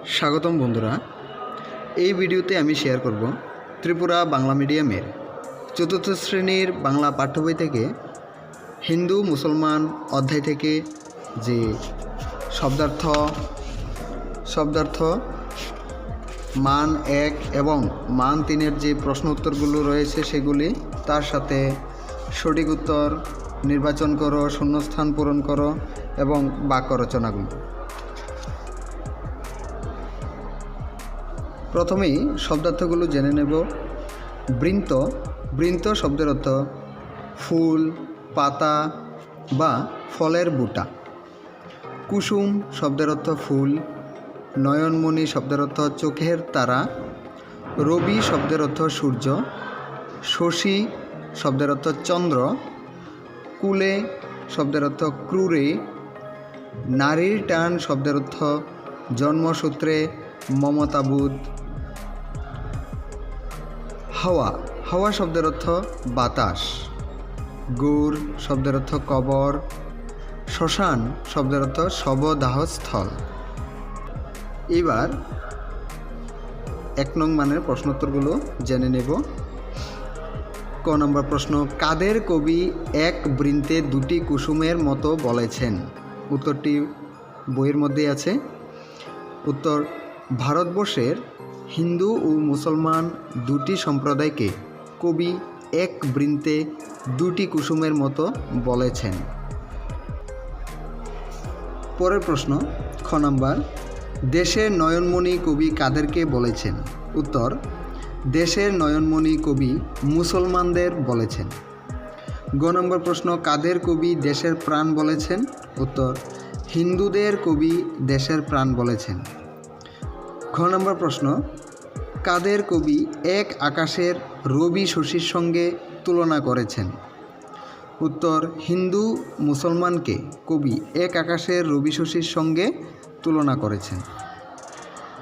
স্বাগতম বন্ধুরা, এই ভিডিওতে আমি শেয়ার করব ত্রিপুরা বাংলা মিডিয়ামের চতুর্থ শ্রেণীর বাংলা পাঠ্য বই থেকে হিন্দু মুসলমান অধ্যায় থেকে যে শব্দার্থ মান 1 এবং মান 3-এর যে প্রশ্ন উত্তরগুলো রয়েছে সেগুলি, তার সাথে সঠিক উত্তর নির্বাচন করো, শূন্যস্থান পূরণ করো এবং বাক্য রচনাগুলো। প্রথমেই শব্দার্থগুলো জেনে নেব। বৃন্ত। বৃন্ত শব্দের অর্থ ফুল, পাতা বা ফলের বুটা। কুসুম শব্দের অর্থ ফুল। নয়নমণি শব্দের অর্থ চোখের তারা। রবি শব্দের অর্থ সূর্য। শশী শব্দের অর্থ চন্দ্র। কুলে শব্দের অর্থ ক্রুরে। নারীর টান শব্দের অর্থ জন্মসূত্রে মমতাবোধ। হাওয়া। হাওয়া শব্দের অর্থ বাতাস। গৌর শব্দের অর্থ কবর। শ্মশান শব্দের অর্থ শবদাহস্থল। এবার 1 নং মানের প্রশ্নোত্তরগুলো জেনে নেব। ক নম্বর প্রশ্ন, কাদের কবি এক বৃন্তে দুটি কুসুমের মতো বলেছেন? উত্তরটি বইয়ের মধ্যে আছে। উত্তর, ভারতবর্ষের হিন্দু ও মুসলমান দুটি সম্প্রদায়কে কবি এক বৃন্তে দুটি কুসুমের মতো বলেছেন। পরের প্রশ্ন, খ নম্বর, দেশের নয়নমণি কবি কাদেরকে বলেছেন? উত্তর, দেশের নয়নমণি কবি মুসলমানদের বলেছেন। গ নম্বর প্রশ্ন, কাদের কবি দেশের প্রাণ বলেছেন? উত্তর, হিন্দুদের কবি দেশের প্রাণ বলেছেন। ঘ নম্বর প্রশ্ন, কাদের কবি এক আকাশের রবি শশীর সঙ্গে তুলনা করেছেন? উত্তর, হিন্দু মুসলমানকে কবি এক আকাশের রবি শশীর সঙ্গে তুলনা করেছেন।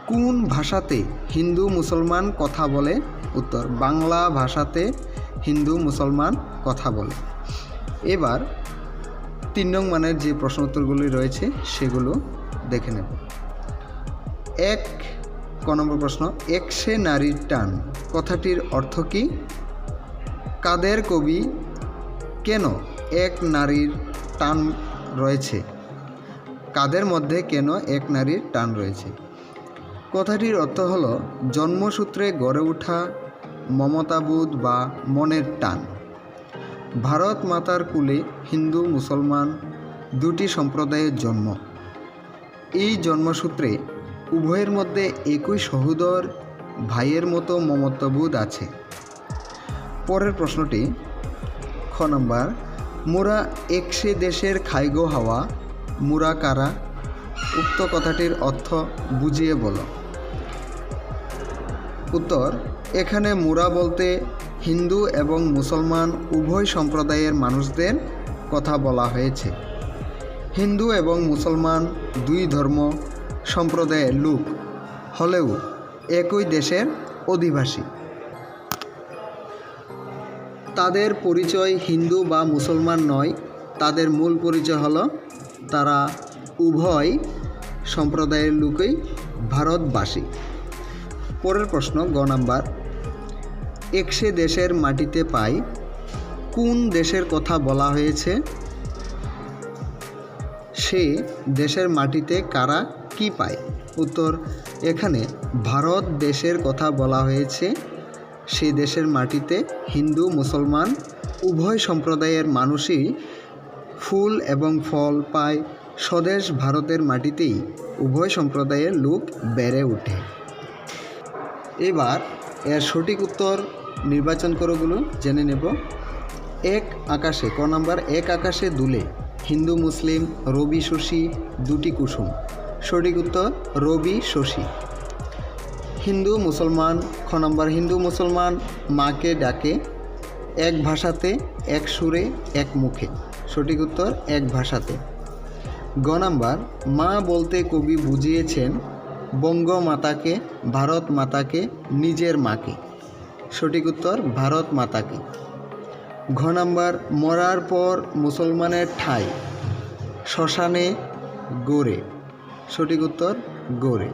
কোন ভাষাতে হিন্দু মুসলমান কথা বলে? উত্তর, বাংলা ভাষাতে হিন্দু মুসলমান কথা বলে। এবার 3 নং মানের যে প্রশ্ন উত্তরগুলি রয়েছে সেগুলো দেখে নেব। ক নম্বর প্রশ্ন, একশে নারীর টান কথাটির অর্থ কী? কাদের কবি কেন এক নারীর টান রয়েছে? কাদের মধ্যে কেন এক নারীর টান রয়েছে? কথাটির অর্থ হল জন্মসূত্রে গড়ে ওঠা মমতাবোধ বা মনের টান। ভারত মাতার কুলে হিন্দু মুসলমান দুটি সম্প্রদায়ের জন্ম। এই জন্মসূত্রে উভয়ের মধ্যে একই সহোদর ভাইয়ের মতো মমতাবোধ আছে। পরের প্রশ্নটি, খ নম্বর, মোরা একশে দেশের খাইগো হাওয়া, মোরা কারা? উক্ত কথাটির অর্থ বুঝিয়ে বলো। উত্তর, এখানে মোরা বলতে হিন্দু এবং মুসলমান উভয় সম্প্রদায়ের মানুষদের কথা বলা হয়েছে। হিন্দু এবং মুসলমান দুই ধর্ম সম্প্রদায়ের লোক হলেও একই দেশের অধিবাসী। তাদের পরিচয় হিন্দু বা মুসলমান নয়, তাদের মূল পরিচয় হলো তারা উভয় সম্প্রদায়ের লোকই ভারতবাসী। পরের প্রশ্ন, গ নাম্বার, একশে দেশের মাটিতে পাই কোন দেশের কথা বলা হয়েছে? সে দেশের মাটিতে কারা কি পায়? উত্তর, এখানে ভারত দেশের কথা বলা হয়েছে। সে দেশের মাটিতে হিন্দু মুসলমান উভয় সম্প্রদায়ের মানুষই ফুল এবং ফল পায়। স্বদেশ ভারতের মাটিতেই উভয় সম্প্রদায়ের লোক বেড়ে ওঠে। এবার এর সঠিক উত্তর নির্বাচন করোগুলো জেনে নেব। এক আকাশে, ক নম্বর, এক আকাশে দুলে হিন্দু মুসলিম রবি শশী দুটি কুসুম। সঠিক উত্তর, রবি শশী। হিন্দু মুসলমান, খ নম্বর, হিন্দু মুসলমান মাকে ডাকে এক ভাষাতে, এক সুরে, এক মুখে। সঠিক উত্তর, এক ভাষাতে। গ নম্বর, মা বলতে কবি বুঝিয়েছেন বঙ্গমাতাকে, ভারত মাতাকে, নিজের মাকে। সঠিক উত্তর, ভারত মাতাকে। ঘ নম্বর, মরার পর মুসলমানের ঠাঁই শ্মশানে গড়ে। সঠিক উত্তর, গড়ে।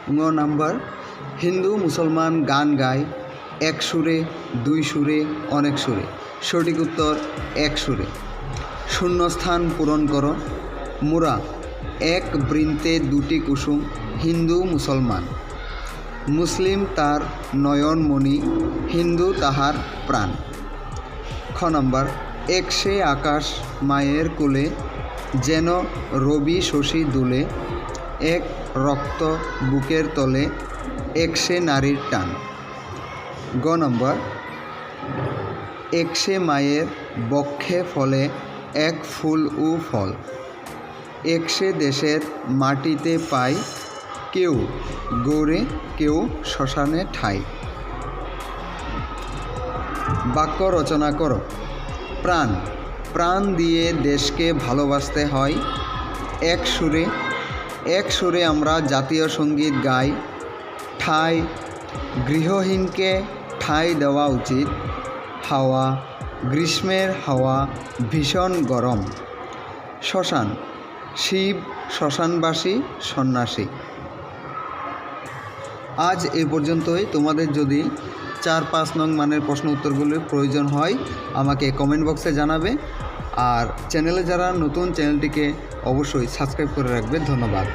ঙ নাম্বার হিন্দু মুসলমান গান গায় এক সুরে, দুই সুরে, অনেক সুরে। সঠিক উত্তর এক সুরে। শূন্যস্থান পূরণ করো। মোরা এক বৃন্তে দুটি কুসুম, হিন্দু মুসলমান। মুসলিম তার নয়নমণি, হিন্দু তাহার প্রাণ। খ নম্বর একশে আকাশ মায়ের কোলে, যেন রবি শশী দুলে। এক রক্ত বুকের তলে, একশে নারীর টান। গ নম্বর একশে মায়ের বক্ষে ফলে, এক ফুল ও ফল। একশে দেশের মাটিতে পাই, কেউ গৌরে কেউ শ্মশানে ঠাই। বাক্য রচনা করো। প্রাণ, প্রাণ দিয়ে দেশকে ভালোবাসতে হয়। এক সুরে আমরা জাতীয় সঙ্গীত গাই। ঠাই, গৃহহীনকে ঠাই দেওয়া উচিত। হাওয়া, গ্রীষ্মের হাওয়া ভীষণ গরম। শ্মশান, শিব শ্মশানবাসী সন্ন্যাসী। আজ এ পর্যন্তই। তোমাদের যদি 4-5 নং মানের প্রশ্ন উত্তরগুলির প্রয়োজন হয় আমাকে কমেন্ট বক্সে জানাবে। আর চ্যানেলে যারা নতুন, চ্যানেলটিকে অবশ্যই সাবস্ক্রাইব করে রাখবে। ধন্যবাদ।